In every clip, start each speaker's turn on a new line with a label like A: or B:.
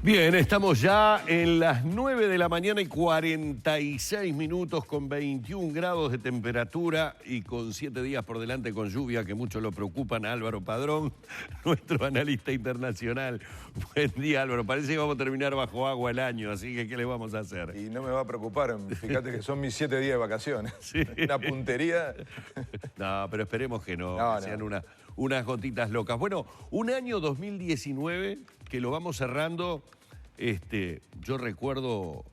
A: Bien, estamos ya en las 9 de la mañana y 46 minutos con 21 grados de temperatura y con 7 días por delante con lluvia que mucho lo preocupan a Álvaro Padrón, nuestro analista internacional. Buen día, Álvaro. Parece que vamos a terminar bajo agua el año, así que ¿qué le vamos a hacer?
B: Y no me va a preocupar, fíjate que son mis 7 días de vacaciones.
A: Sí.
B: Una puntería.
A: No, pero esperemos que no,
B: No,
A: que sean unas gotitas locas. Bueno, un año 2019 que lo vamos cerrando. Yo recuerdo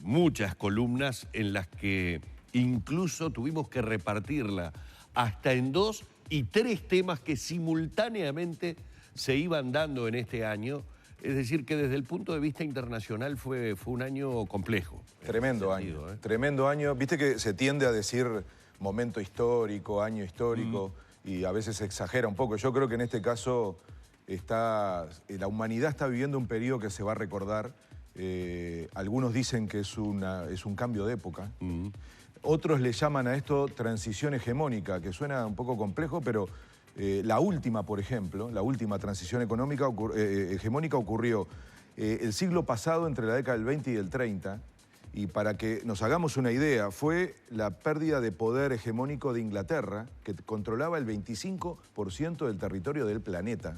A: muchas columnas en las que incluso tuvimos que repartirla hasta en 2 y 3 temas que simultáneamente se iban dando en este año. Es decir, que desde el punto de vista internacional fue un año complejo.
B: Tremendo año, tremendo año. Viste que se tiende a decir momento histórico, año histórico, y a veces se exagera un poco. Yo creo que en este caso la humanidad está viviendo un periodo que se va a recordar. Algunos dicen que es un cambio de época. Otros le llaman a esto transición hegemónica, que suena un poco complejo, pero la última, por ejemplo, la última transición hegemónica ocurrió el siglo pasado entre la década del 20 y el 30. Y para que nos hagamos una idea, fue la pérdida de poder hegemónico de Inglaterra, que controlaba el 25% del territorio del planeta.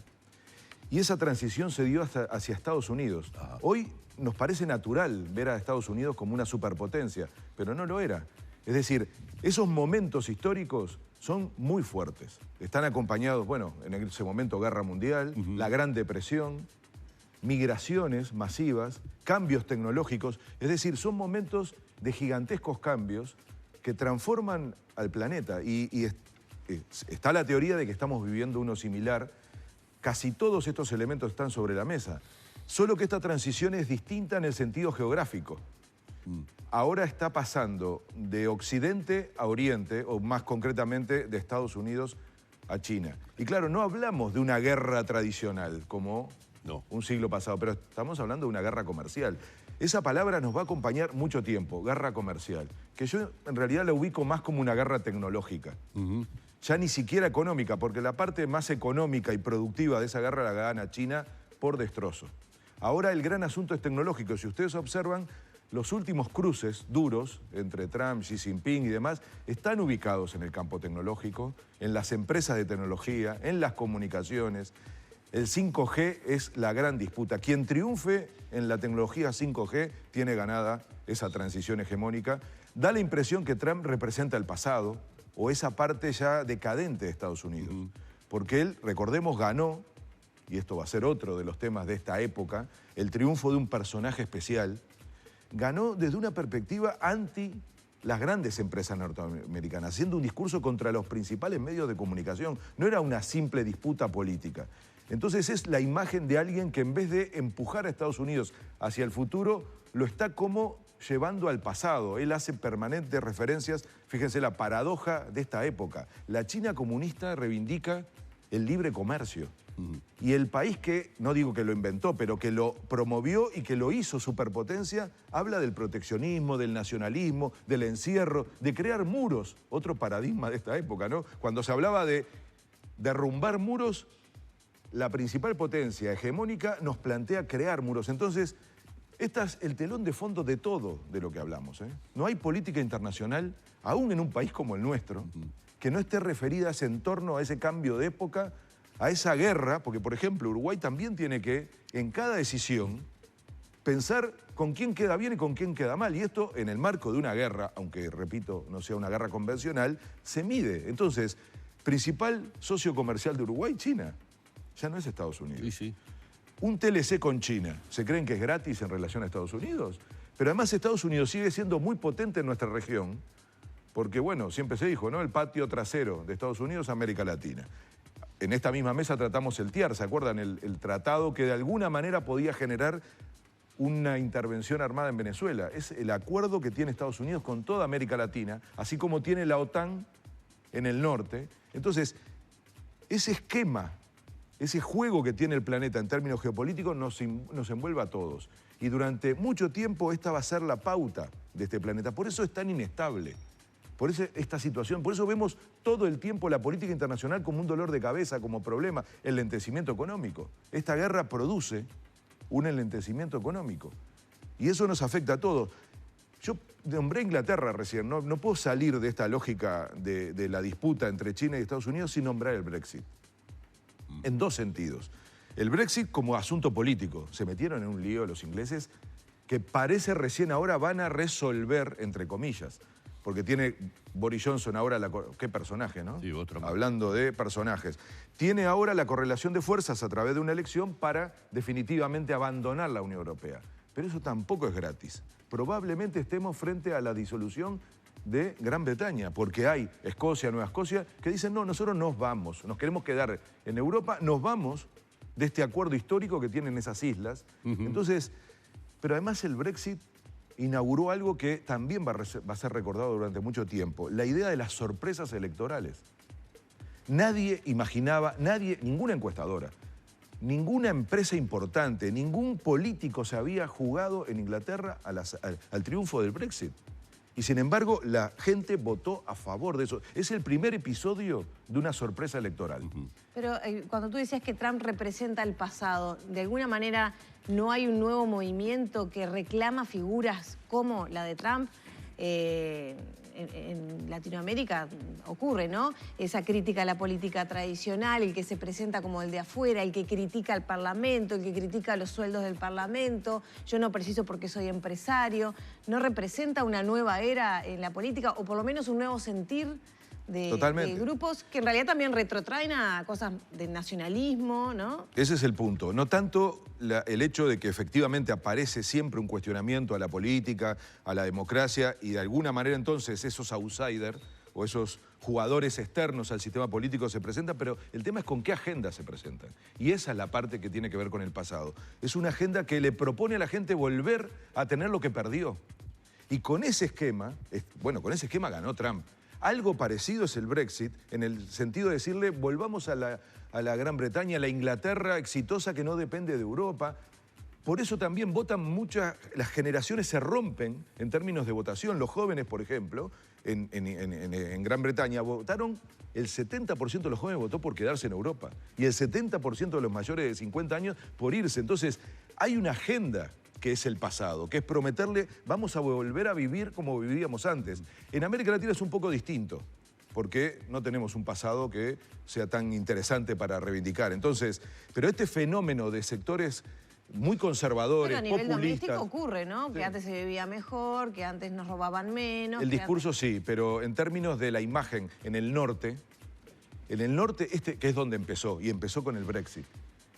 B: Y esa transición se dio hacia Estados Unidos. Hoy nos parece natural ver a Estados Unidos como una superpotencia, pero no lo era. Es decir, esos momentos históricos son muy fuertes. Están acompañados, bueno, en ese momento Guerra Mundial, la Gran Depresión, migraciones masivas, cambios tecnológicos. Es decir, son momentos de gigantescos cambios que transforman al planeta. Y está la teoría de que estamos viviendo uno similar. Casi todos estos elementos están sobre la mesa. Solo que esta transición es distinta en el sentido geográfico. Ahora está pasando de Occidente a Oriente, o más concretamente de Estados Unidos a China. Y claro, no hablamos de una guerra tradicional como un siglo pasado, pero estamos hablando de una guerra comercial. Esa palabra nos va a acompañar mucho tiempo, guerra comercial, que yo en realidad la ubico más como una guerra tecnológica. Ya ni siquiera económica, porque la parte más económica y productiva de esa guerra la gana China por destrozo. Ahora el gran asunto es tecnológico. Si ustedes observan, los últimos cruces duros entre Trump, Xi Jinping y demás están ubicados en el campo tecnológico, en las empresas de tecnología, en las comunicaciones. El 5G es la gran disputa. Quien triunfe en la tecnología 5G tiene ganada esa transición hegemónica. Da la impresión que Trump representa el pasado, o esa parte ya decadente de Estados Unidos. Porque él, recordemos, ganó, y esto va a ser otro de los temas de esta época, el triunfo de un personaje especial, ganó desde una perspectiva anti las grandes empresas norteamericanas, haciendo un discurso contra los principales medios de comunicación. No era una simple disputa política. Entonces es la imagen de alguien que en vez de empujar a Estados Unidos hacia el futuro, lo está como llevando al pasado. Él hace permanentes referencias. Fíjense la paradoja de esta época. La China comunista reivindica el libre comercio. Y el país que, no digo que lo inventó, pero que lo promovió y que lo hizo superpotencia, habla del proteccionismo, del nacionalismo, del encierro, de crear muros. Otro paradigma de esta época, ¿no? Cuando se hablaba de derrumbar muros, la principal potencia hegemónica nos plantea crear muros. Entonces, este es el telón de fondo de todo de lo que hablamos. No hay política internacional, aún en un país como el nuestro, que no esté referida en torno a ese cambio de época, a esa guerra, porque, por ejemplo, Uruguay también tiene que, en cada decisión, pensar con quién queda bien y con quién queda mal. Y esto, en el marco de una guerra, aunque, repito, no sea una guerra convencional, se mide. Entonces, principal socio comercial de Uruguay, China. Ya no es Estados Unidos.
A: Sí.
B: Un TLC con China, ¿se creen que es gratis en relación a Estados Unidos? Pero además Estados Unidos sigue siendo muy potente en nuestra región, porque, bueno, siempre se dijo, ¿no? El patio trasero de Estados Unidos, América Latina. En esta misma mesa tratamos el TIAR, ¿se acuerdan? El tratado que de alguna manera podía generar una intervención armada en Venezuela. Es el acuerdo que tiene Estados Unidos con toda América Latina, así como tiene la OTAN en el norte. Entonces, ese esquema, ese juego que tiene el planeta en términos geopolíticos nos envuelve a todos. Y durante mucho tiempo esta va a ser la pauta de este planeta. Por eso es tan inestable. Por eso esta situación, por eso vemos todo el tiempo la política internacional como un dolor de cabeza, como problema, el lentecimiento económico. Esta guerra produce un enlentecimiento económico. Y eso nos afecta a todos. Yo nombré Inglaterra recién, no puedo salir de esta lógica de la disputa entre China y Estados Unidos sin nombrar el Brexit. En dos sentidos. El Brexit como asunto político. Se metieron en un lío los ingleses que parece recién ahora van a resolver, entre comillas. Porque tiene Boris Johnson ahora, qué personaje, ¿no?
A: Sí, otro más.
B: Hablando de personajes. Tiene ahora la correlación de fuerzas a través de una elección para definitivamente abandonar la Unión Europea. Pero eso tampoco es gratis. Probablemente estemos frente a la disolución de Gran Bretaña, porque hay Escocia, Nueva Escocia, que dicen, no, nosotros nos vamos, nos queremos quedar en Europa, nos vamos de este acuerdo histórico que tienen esas islas. Entonces, pero además el Brexit inauguró algo que también va a ser recordado durante mucho tiempo, la idea de las sorpresas electorales. Nadie imaginaba, ninguna encuestadora, ninguna empresa importante, ningún político se había jugado en Inglaterra al triunfo del Brexit. Y sin embargo, la gente votó a favor de eso. Es el primer episodio de una sorpresa electoral.
C: Pero cuando tú decías que Trump representa el pasado, ¿de alguna manera no hay un nuevo movimiento que reclama figuras como la de Trump? En Latinoamérica ocurre, ¿no? Esa crítica a la política tradicional, el que se presenta como el de afuera, el que critica al Parlamento, el que critica los sueldos del Parlamento, yo no preciso porque soy empresario. ¿No representa una nueva era en la política o por lo menos un nuevo sentir de grupos que en realidad también retrotraen a cosas de nacionalismo, ¿no? Ese
B: es el punto. No tanto el hecho de que efectivamente aparece siempre un cuestionamiento a la política, a la democracia, y de alguna manera entonces esos outsiders o esos jugadores externos al sistema político se presentan, pero el tema es con qué agenda se presentan. Y esa es la parte que tiene que ver con el pasado. Es una agenda que le propone a la gente volver a tener lo que perdió. Y con ese esquema, con ese esquema ganó Trump. Algo parecido es el Brexit, en el sentido de decirle, volvamos a la Gran Bretaña, a la Inglaterra exitosa que no depende de Europa. Por eso también votan las generaciones se rompen en términos de votación. Los jóvenes, por ejemplo, en Gran Bretaña votaron, el 70% de los jóvenes votó por quedarse en Europa y el 70% de los mayores de 50 años por irse. Entonces, hay una agenda que es el pasado, que es prometerle, vamos a volver a vivir como vivíamos antes. En América Latina es un poco distinto, porque no tenemos un pasado que sea tan interesante para reivindicar. Entonces, pero este fenómeno de sectores muy conservadores,
C: populistas... Pero a nivel
B: populistas,
C: doméstico ocurre, ¿no? Sí. Que antes se vivía mejor, que antes nos robaban menos...
B: El discurso sí, pero en términos de la imagen en el norte, que es donde empezó, y empezó con el Brexit.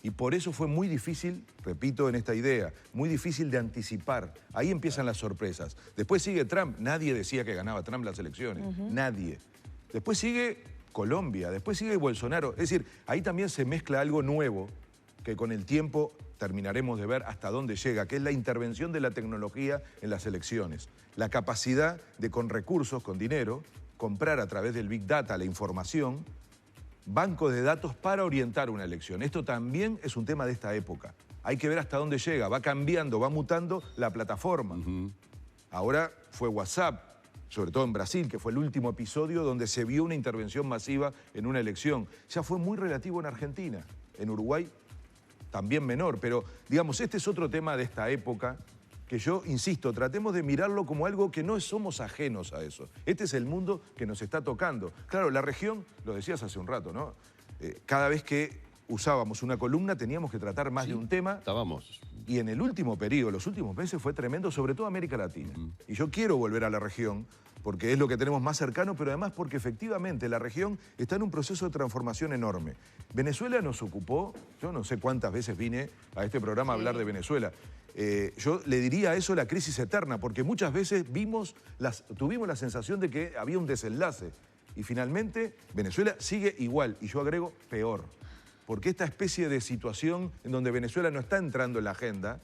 B: Y por eso fue muy difícil, repito en esta idea, muy difícil de anticipar. Ahí empiezan las sorpresas. Después sigue Trump. Nadie decía que ganaba Trump las elecciones. Nadie. Después sigue Colombia, después sigue Bolsonaro. Es decir, ahí también se mezcla algo nuevo que con el tiempo terminaremos de ver hasta dónde llega, que es la intervención de la tecnología en las elecciones. La capacidad de, con recursos, con dinero, comprar a través del Big Data la información, bancos de datos para orientar una elección. Esto también es un tema de esta época. Hay que ver hasta dónde llega. Va cambiando, va mutando la plataforma. Ahora fue WhatsApp, sobre todo en Brasil, que fue el último episodio donde se vio una intervención masiva en una elección. Ya fue muy relativo en Argentina. En Uruguay también menor. Pero, digamos, este es otro tema de esta época que yo, insisto, tratemos de mirarlo como algo que no somos ajenos a eso. Este es el mundo que nos está tocando. Claro, la región, lo decías hace un rato, ¿no? Cada vez que usábamos una columna teníamos que tratar más de un tema.
A: Estábamos.
B: Y en el último periodo, los últimos meses, fue tremendo, sobre todo América Latina. Y yo quiero volver a la región porque es lo que tenemos más cercano, pero además porque efectivamente la región está en un proceso de transformación enorme. Venezuela nos ocupó, yo no sé cuántas veces vine a este programa a hablar de Venezuela. Yo le diría a eso la crisis eterna, porque muchas veces tuvimos la sensación de que había un desenlace. Y finalmente Venezuela sigue igual, y yo agrego peor. Porque esta especie de situación en donde Venezuela no está entrando en la agenda,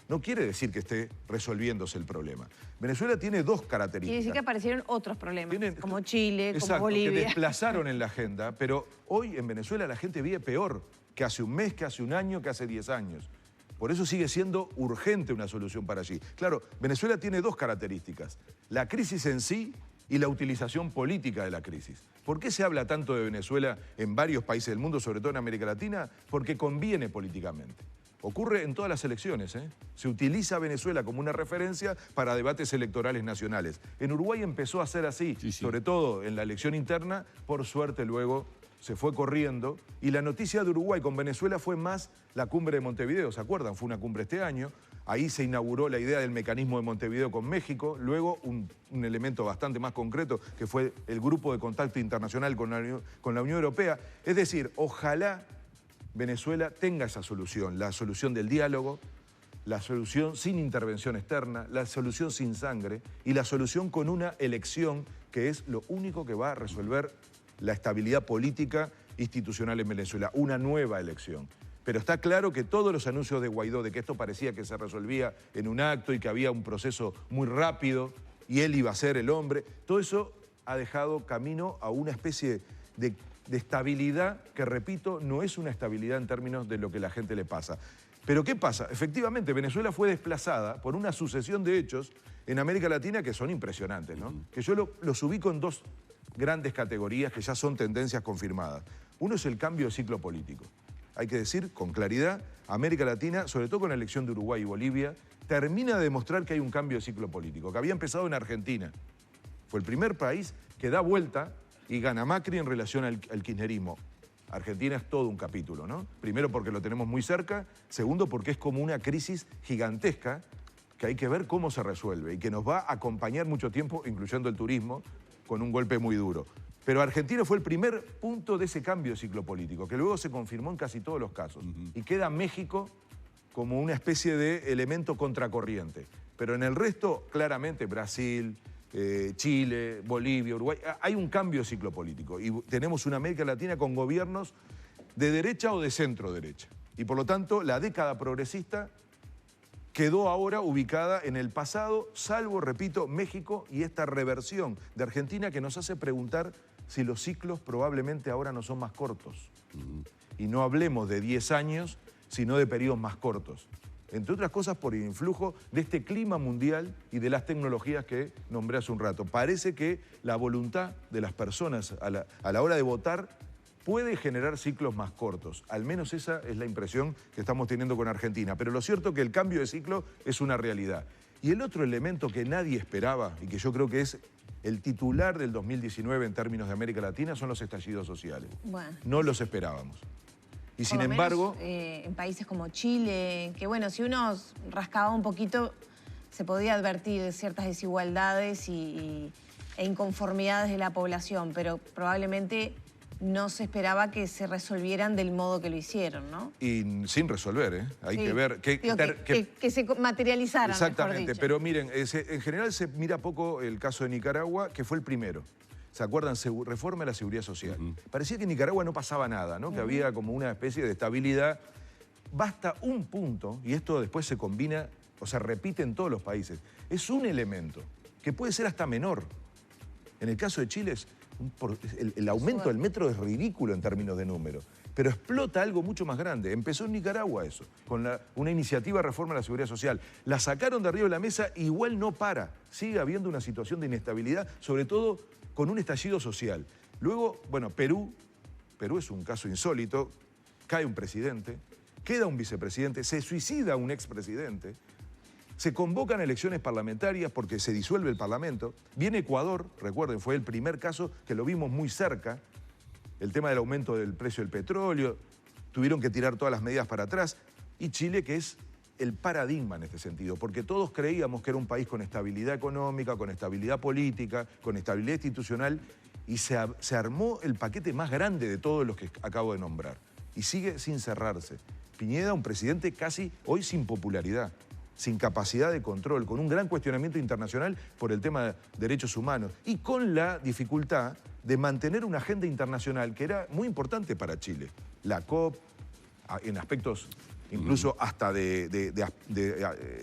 B: no quiere decir que esté resolviéndose el problema. Venezuela tiene dos características.
C: Quiere decir que aparecieron otros problemas, como Chile, como Bolivia.
B: Que desplazaron en la agenda, pero hoy en Venezuela la gente vive peor que hace un mes, que hace un año, que hace 10 años. Por eso sigue siendo urgente una solución para allí. Claro, Venezuela tiene dos características: la crisis en sí y la utilización política de la crisis. ¿Por qué se habla tanto de Venezuela en varios países del mundo, sobre todo en América Latina? Porque conviene políticamente. ocurre en todas las elecciones, ¿eh? Se utiliza Venezuela como una referencia para debates electorales nacionales. En Uruguay empezó a ser así, sobre todo en la elección interna, por suerte luego se fue corriendo. Y la noticia de Uruguay con Venezuela fue más la cumbre de Montevideo, ¿se acuerdan? Fue una cumbre este año. Ahí se inauguró la idea del mecanismo de Montevideo con México. Luego un elemento bastante más concreto que fue el grupo de contacto internacional con la Unión Europea. Es decir, ojalá Venezuela tenga esa solución, la solución del diálogo, la solución sin intervención externa, la solución sin sangre y la solución con una elección que es lo único que va a resolver la estabilidad política institucional en Venezuela, una nueva elección. Pero está claro que todos los anuncios de Guaidó de que esto parecía que se resolvía en un acto y que había un proceso muy rápido y él iba a ser el hombre, todo eso ha dejado camino a una especie de estabilidad que, repito, no es una estabilidad en términos de lo que la gente le pasa. Pero ¿qué pasa? Efectivamente, Venezuela fue desplazada por una sucesión de hechos en América Latina que son impresionantes, ¿no? Que yo los ubico en dos grandes categorías que ya son tendencias confirmadas. Uno es el cambio de ciclo político. Hay que decir con claridad, América Latina, sobre todo con la elección de Uruguay y Bolivia, termina de demostrar que hay un cambio de ciclo político, que había empezado en Argentina. Fue el primer país que da vuelta y gana Macri en relación al kirchnerismo. Argentina es todo un capítulo, ¿no? Primero porque lo tenemos muy cerca, segundo porque es como una crisis gigantesca que hay que ver cómo se resuelve y que nos va a acompañar mucho tiempo, incluyendo el turismo, con un golpe muy duro. Pero Argentina fue el primer punto de ese cambio de ciclo político, que luego se confirmó en casi todos los casos. Y queda México como una especie de elemento contracorriente. Pero en el resto, claramente, Brasil, Chile, Bolivia, Uruguay, hay un cambio de ciclo político. Y tenemos una América Latina con gobiernos de derecha o de centro derecha. Y por lo tanto, la década progresista quedó ahora ubicada en el pasado, salvo, repito, México y esta reversión de Argentina que nos hace preguntar si los ciclos probablemente ahora no son más cortos. Y no hablemos de 10 años, sino de periodos más cortos. Entre otras cosas por el influjo de este clima mundial y de las tecnologías que nombré hace un rato. Parece que la voluntad de las personas a la hora de votar puede generar ciclos más cortos. Al menos esa es la impresión que estamos teniendo con Argentina. Pero lo cierto es que el cambio de ciclo es una realidad. Y el otro elemento que nadie esperaba y que yo creo que es el titular del 2019 en términos de América Latina son los estallidos sociales. Bueno. No los esperábamos. Y sin embargo...
C: en países como Chile, que bueno, si uno rascaba un poquito, se podía advertir de ciertas desigualdades e inconformidades de la población, pero probablemente no se esperaba que se resolvieran del modo que lo hicieron, ¿no?
B: Y sin resolver, ¿eh? Hay que ver...
C: Que se materializaran,
B: exactamente, pero miren, en general se mira poco el caso de Nicaragua, que fue el primero. ¿Se acuerdan? Reforma de la seguridad social. Parecía que en Nicaragua no pasaba nada, ¿no? Que había como una especie de estabilidad. Basta un punto, y esto después se combina, o se repite en todos los países. Es un elemento que puede ser hasta menor. En el caso de Chile, el aumento del metro es ridículo en términos de número. Pero explota algo mucho más grande. Empezó en Nicaragua eso, con una iniciativa de reforma de la seguridad social. La sacaron de arriba de la mesa, igual no para. Sigue habiendo una situación de inestabilidad, sobre todo con un estallido social. Luego, bueno, Perú es un caso insólito, cae un presidente, queda un vicepresidente, se suicida un expresidente, se convocan elecciones parlamentarias porque se disuelve el Parlamento, viene Ecuador, recuerden, fue el primer caso que lo vimos muy cerca, el tema del aumento del precio del petróleo, tuvieron que tirar todas las medidas para atrás, y Chile, que es el paradigma en este sentido, porque todos creíamos que era un país con estabilidad económica, con estabilidad política, con estabilidad institucional, y se armó el paquete más grande de todos los que acabo de nombrar. Y sigue sin cerrarse. Piñera, un presidente casi hoy sin popularidad, sin capacidad de control, con un gran cuestionamiento internacional por el tema de derechos humanos y con la dificultad de mantener una agenda internacional que era muy importante para Chile. La COP, en aspectos incluso hasta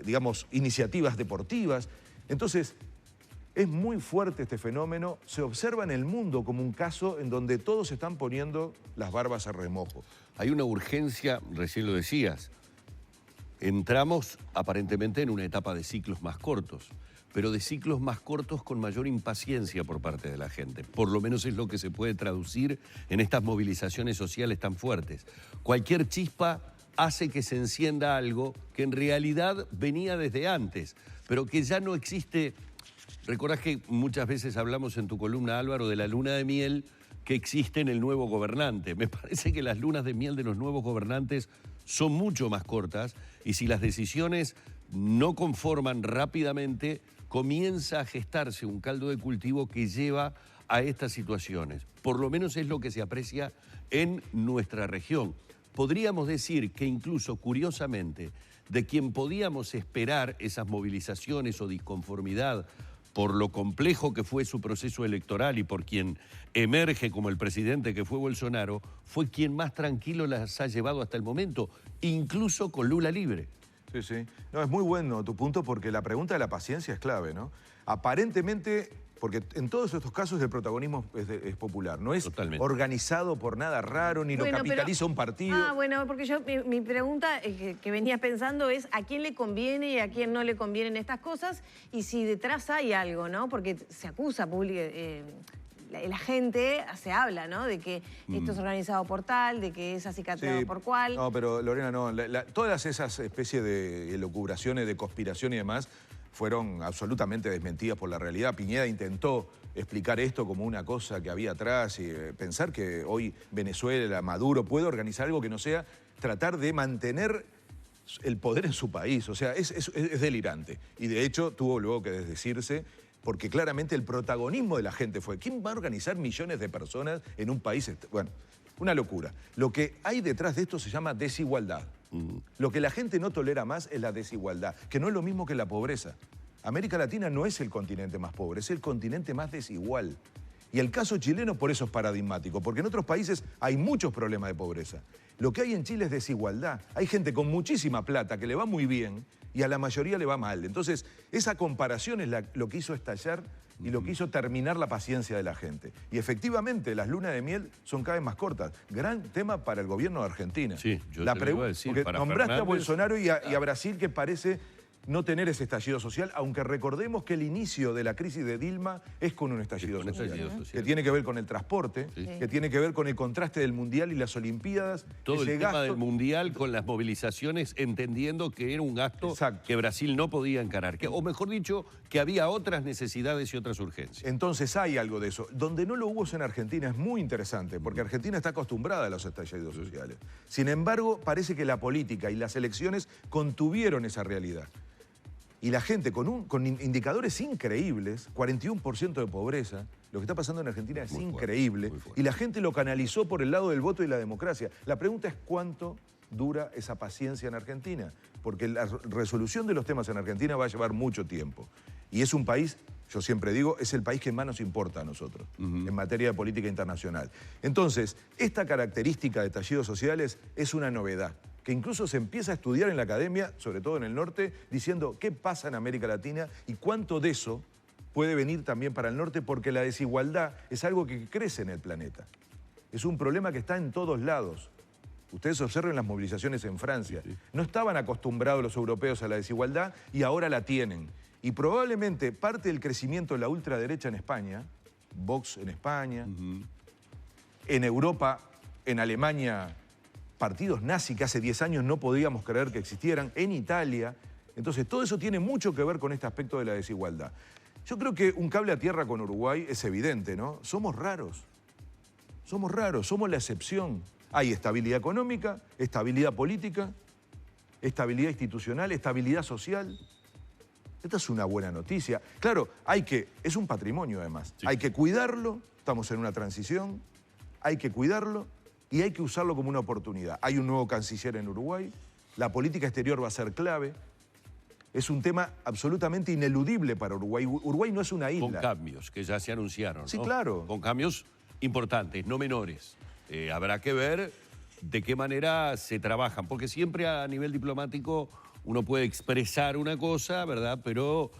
B: digamos, iniciativas deportivas. Entonces, es muy fuerte este fenómeno, se observa en el mundo como un caso en donde todos están poniendo las barbas a remojo.
A: Hay una urgencia, recién lo decías, entramos aparentemente en una etapa de ciclos más cortos, pero de ciclos más cortos con mayor impaciencia por parte de la gente. Por lo menos es lo que se puede traducir en estas movilizaciones sociales tan fuertes. Cualquier chispa hace que se encienda algo que en realidad venía desde antes, pero que ya no existe. Recordás que muchas veces hablamos en tu columna, Álvaro, de la luna de miel que existe en el nuevo gobernante. Me parece que las lunas de miel de los nuevos gobernantes son mucho más cortas y si las decisiones no conforman rápidamente, comienza a gestarse un caldo de cultivo que lleva a estas situaciones. Por lo menos es lo que se aprecia en nuestra región. Podríamos decir que incluso, curiosamente, de quien podíamos esperar esas movilizaciones o disconformidad por lo complejo que fue su proceso electoral y por quien emerge como el presidente que fue Bolsonaro, fue quien más tranquilo las ha llevado hasta el momento, incluso con Lula libre.
B: Sí, sí. No, es muy bueno tu punto porque la pregunta de la paciencia es clave, ¿no? Aparentemente, porque en todos estos casos el protagonismo es popular, no es
A: Totalmente
B: organizado por nada raro, ni lo capitaliza un partido.
C: Bueno, porque yo, mi pregunta que venía pensando es a quién le conviene y a quién no le convienen estas cosas y si detrás hay algo, ¿no? Porque se acusa la gente, se habla, ¿no? De que esto es organizado por tal, de que es acicatado por cual.
B: No, pero Lorena, no. Todas esas especies de elucubraciones, de conspiración y demás, fueron absolutamente desmentidas por la realidad. Piñera intentó explicar esto como una cosa que había atrás y pensar que hoy Venezuela, Maduro, puede organizar algo que no sea tratar de mantener el poder en su país. O sea, es delirante. Y de hecho tuvo luego que desdecirse porque claramente el protagonismo de la gente fue ¿quién va a organizar millones de personas en un país? Bueno, una locura. Lo que hay detrás de esto se llama desigualdad. Lo que la gente no tolera más es la desigualdad, que no es lo mismo que la pobreza. América Latina no es el continente más pobre, es el continente más desigual. Y el caso chileno por eso es paradigmático, porque en otros países hay muchos problemas de pobreza. Lo que hay en Chile es desigualdad. Hay gente con muchísima plata que le va muy bien y a la mayoría le va mal. Entonces, esa comparación es lo que hizo estallar y lo que hizo terminar la paciencia de la gente. Y efectivamente, las lunas de miel son cada vez más cortas. Gran tema para el gobierno de Argentina.
A: Sí, yo te lo iba a decir,
B: porque
A: para
B: nombraste
A: Fernández,
B: a Bolsonaro y a Brasil, que parece no tener ese estallido social, aunque recordemos que el inicio de la crisis de Dilma es con un estallido social, que tiene que ver con el transporte, que tiene que ver con el contraste del Mundial y las Olimpiadas.
A: Todo el tema del Mundial con las movilizaciones, entendiendo que era un gasto que Brasil no podía encarar, o mejor dicho, que había otras necesidades y otras urgencias.
B: Entonces hay algo de eso. Donde no lo hubo es en Argentina, es muy interesante, porque Argentina está acostumbrada a los estallidos sociales. Sin embargo, parece que la política y las elecciones contuvieron esa realidad. Y la gente con indicadores increíbles, 41% de pobreza, lo que está pasando en Argentina es increíble, y la gente lo canalizó por el lado del voto y la democracia. La pregunta es cuánto dura esa paciencia en Argentina, porque la resolución de los temas en Argentina va a llevar mucho tiempo. Y es un país, yo siempre digo, es el país que más nos importa a nosotros en materia de política internacional. Entonces, esta característica de estallidos sociales es una novedad, que incluso se empieza a estudiar en la academia, sobre todo en el norte, diciendo qué pasa en América Latina y cuánto de eso puede venir también para el norte, porque la desigualdad es algo que crece en el planeta. Es un problema que está en todos lados. Ustedes observen las movilizaciones en Francia. No estaban acostumbrados los europeos a la desigualdad y ahora la tienen. Y probablemente parte del crecimiento de la ultraderecha en España, Vox en España, en Europa, en Alemania, partidos nazis que hace 10 años no podíamos creer que existieran, en Italia. Entonces, todo eso tiene mucho que ver con este aspecto de la desigualdad. Yo creo que un cable a tierra con Uruguay es evidente, ¿no? Somos raros, somos la excepción. Hay estabilidad económica, estabilidad política, estabilidad institucional, estabilidad social. Esta es una buena noticia. Claro, es un patrimonio además. Hay que cuidarlo, estamos en una transición, hay que cuidarlo y hay que usarlo como una oportunidad. Hay un nuevo canciller en Uruguay, la política exterior va a ser clave. Es un tema absolutamente ineludible para Uruguay. Uruguay no es una isla.
A: Con cambios que ya se anunciaron, ¿no?
B: Sí, claro.
A: Con cambios importantes, no menores. Habrá que ver de qué manera se trabajan, porque siempre a nivel diplomático uno puede expresar una cosa, ¿verdad? Pero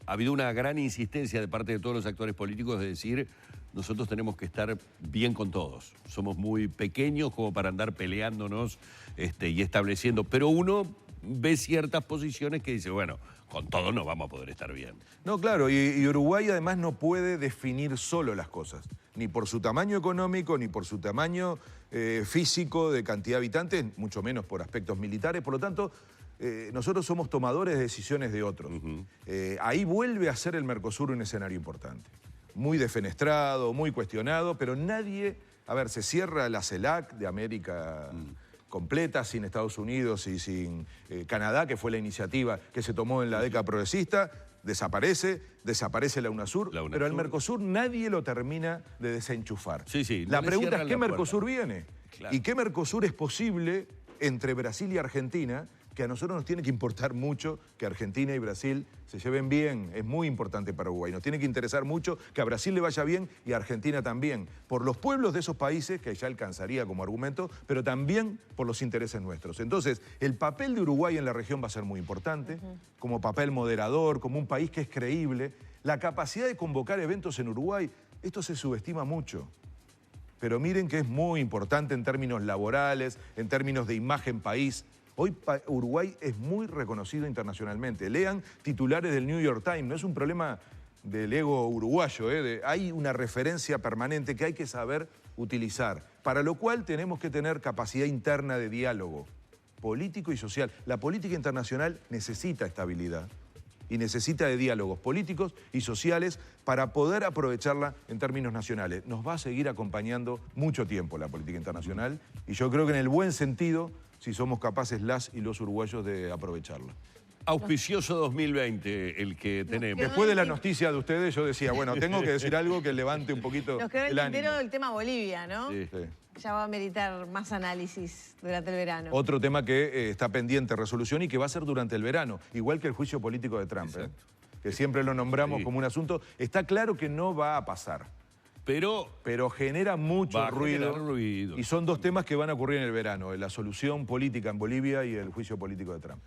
A: ha habido una gran insistencia de parte de todos los actores políticos de decir nosotros tenemos que estar bien con todos. Somos muy pequeños como para andar peleándonos y estableciendo, pero uno ve ciertas posiciones que dice, bueno, con todo no vamos a poder estar bien.
B: No, claro, y Uruguay además no puede definir solo las cosas. ni por su tamaño económico, ni por su tamaño físico de cantidad de habitantes, mucho menos por aspectos militares. Por lo tanto, nosotros somos tomadores de decisiones de otros. Ahí vuelve a ser el Mercosur un escenario importante. Muy defenestrado, muy cuestionado, pero nadie... A ver, se cierra la CELAC de América completa, sin Estados Unidos y sin Canadá, que fue la iniciativa que se tomó en la década progresista. Desaparece la UNASUR, pero al Mercosur nadie lo termina de desenchufar.
A: Sí,
B: la pregunta es, ¿qué Mercosur viene?
A: Claro.
B: ¿Y qué Mercosur es posible entre Brasil y Argentina? Que a nosotros nos tiene que importar mucho que Argentina y Brasil se lleven bien. Es muy importante para Uruguay. Nos tiene que interesar mucho que a Brasil le vaya bien y a Argentina también. Por los pueblos de esos países, que ya alcanzaría como argumento, pero también por los intereses nuestros. Entonces, el papel de Uruguay en la región va a ser muy importante, como papel moderador, como un país que es creíble. La capacidad de convocar eventos en Uruguay, esto se subestima mucho. Pero miren que es muy importante en términos laborales, en términos de imagen país. Hoy Uruguay es muy reconocido internacionalmente. Lean titulares del New York Times. No es un problema del ego uruguayo. Hay una referencia permanente que hay que saber utilizar. Para lo cual tenemos que tener capacidad interna de diálogo político y social. La política internacional necesita estabilidad y necesita de diálogos políticos y sociales para poder aprovecharla en términos nacionales. Nos va a seguir acompañando mucho tiempo la política internacional y yo creo que en el buen sentido, si somos capaces las y los uruguayos de aprovecharla.
A: Auspicioso 2020 el que tenemos.
B: Después de la noticia de ustedes, yo decía, bueno, tengo que decir algo que levante un poquito
C: Nos quedó
B: el
C: el tintero
B: ánimo.
C: del tema Bolivia, ¿no?
A: Sí.
B: Sí.
C: Ya va a meritar más análisis durante el verano.
B: Otro tema que está pendiente de resolución y que va a ser durante el verano, igual que el juicio político de Trump, que siempre lo nombramos como un asunto. Está claro que no va a pasar. Pero genera mucho
A: Va a generar
B: ruido. Y son dos temas que van a ocurrir en el verano, la solución política en Bolivia y el juicio político de Trump.